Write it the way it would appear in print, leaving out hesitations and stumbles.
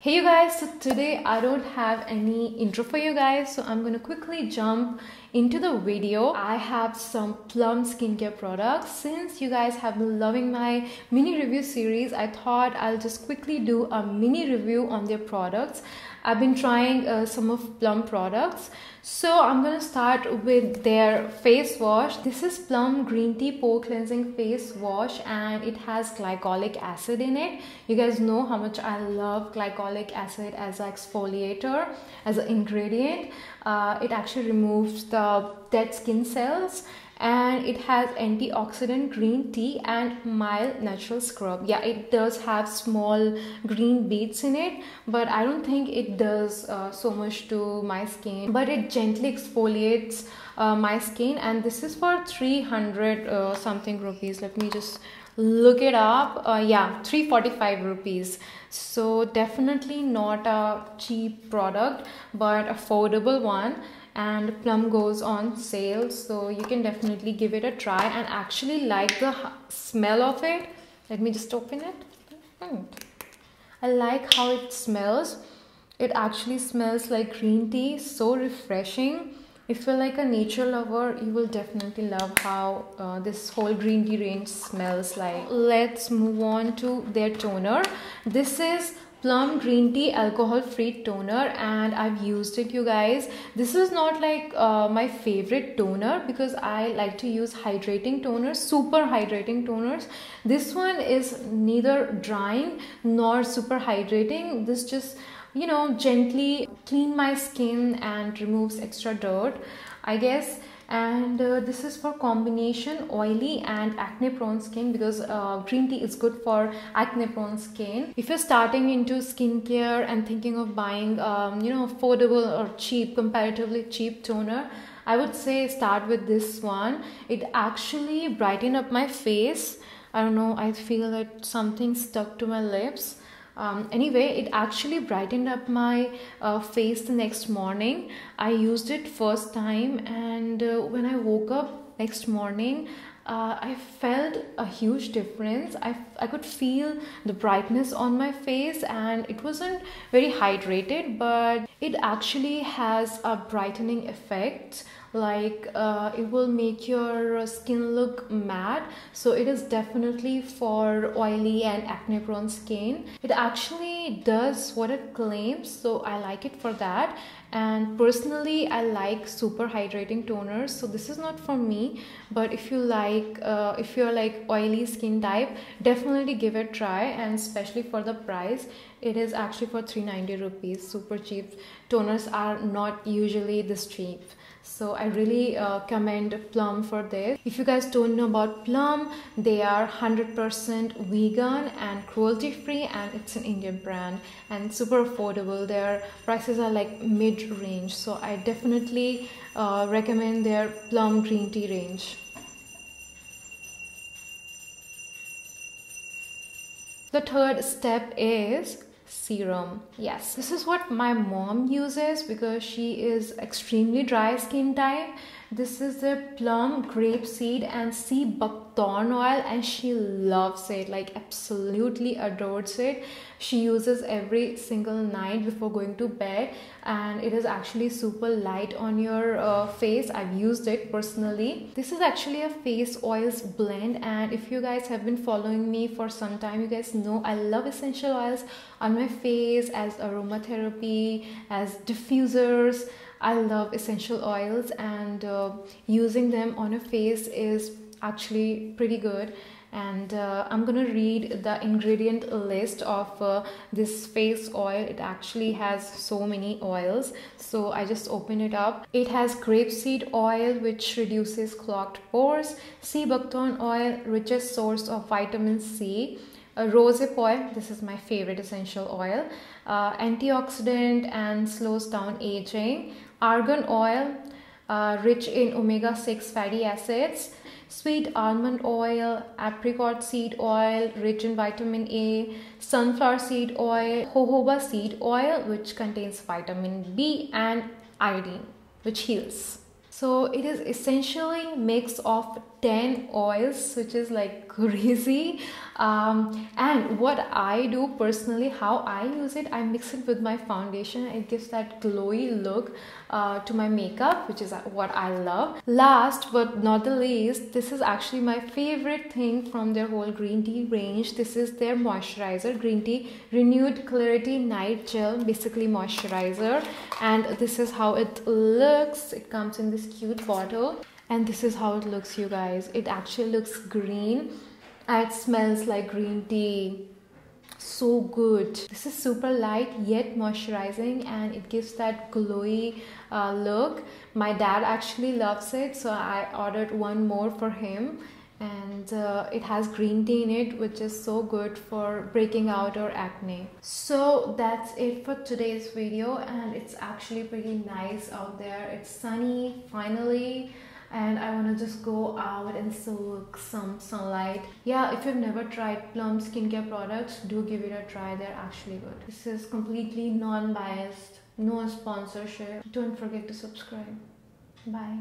Hey you guys, so today I don't have any intro for you guys, so I'm gonna quickly jump into the video. I have some Plum skincare products. Since you guys have been loving my mini review series, I thought I'll just quickly do a mini review on their products. I've been trying some of Plum products. So I'm gonna start with their face wash. This is Plum Green Tea Pore Cleansing Face Wash and it has glycolic acid in it. You guys know how much I love glycolic acid as an exfoliator, as an ingredient. It actually removes the dead skin cells, and it has antioxidant green tea and mild natural scrub. Yeah, it does have small green beads in it, but I don't think it does so much to my skin, but it gently exfoliates my skin. And this is for 300 something rupees. Let me just look it up. Yeah, 345 rupees. So definitely not a cheap product, but affordable one. And Plum goes on sale, so you can definitely give it a try and actually like the smell of it. Let me just open it. I like how it smells. It actually smells like green tea, so refreshing. If you're like a nature lover, you will definitely love how this whole green tea range smells like. Let's move on to their toner. This is Plum Green Tea Alcohol Free Toner and I've used it, you guys. This is not like my favorite toner because I like to use hydrating toners, super hydrating toners. This one is neither drying nor super hydrating. This just, you know, gently clean my skin and removes extra dirt, I guess. And this is for combination oily and acne prone skin, because green tea is good for acne prone skin. If you're starting into skincare and thinking of buying you know, affordable or cheap, comparatively cheap toner, I would say start with this one. It actually brightened up my face. I don't know, I feel that something stuck to my lips. Anyway, it actually brightened up my face the next morning. I used it first time, and when I woke up next morning, I felt a huge difference. I could feel the brightness on my face, and it wasn't very hydrated, but it actually has a brightening effect. Like it will make your skin look matte, so it is definitely for oily and acne prone skin. It actually does what it claims, so I like it for that. And personally, I like super hydrating toners, so this is not for me, but if you like if you're like oily skin type, definitely give it a try. And especially for the price, it is actually for 390 rupees, super cheap. Toners are not usually this cheap, so I really commend Plum for this. If you guys don't know about Plum, they are 100% vegan and cruelty free, and it's an Indian brand and super affordable. Their prices are like mid-range, so I definitely recommend their Plum green tea range. The third step is serum. Yes, this is what my mom uses because she is extremely dry skin type. This is the Plum Grape Seed and Sea Buckthorn oil, and she loves it, like absolutely adores it. She uses every single night before going to bed, and it is actually super light on your face. I've used it personally. This is actually a face oils blend, and if you guys have been following me for some time, you guys know I love essential oils on my face as aromatherapy, as diffusers. I love essential oils, and using them on a face is actually pretty good. And I'm gonna read the ingredient list of this face oil. It actually has so many oils, so I just open it up. It has grapeseed oil, which reduces clogged pores; sea buckthorn oil, richest source of vitamin C; rosehip oil, this is my favorite essential oil, antioxidant and slows down aging; argan oil, rich in omega-6 fatty acids; sweet almond oil, apricot seed oil, rich in vitamin A; sunflower seed oil; jojoba seed oil, which contains vitamin B; and iodine, which heals. So it is essentially mix of 10 oils, which is like crazy. And what I do personally, how I use it, I mix it with my foundation. It gives that glowy look to my makeup, which is what I love. Last but not the least, this is actually my favorite thing from their whole green tea range. This is their moisturizer, green tea renewed clarity night gel, basically moisturizer. And this is how it looks. It comes in this cute bottle, and this is how it looks, you guys. It actually looks green and it smells like green tea. So good. This is super light yet moisturizing, and it gives that glowy look. My dad actually loves it, so I ordered one more for him. And it has green tea in it, which is so good for breaking out or acne. So that's it for today's video, and it's actually pretty nice out there. It's sunny finally, and I want to just go out and soak some sunlight. Yeah, if you've never tried Plum skincare products, do give it a try. They're actually good. This is completely non-biased, no sponsorship. Don't forget to subscribe. Bye.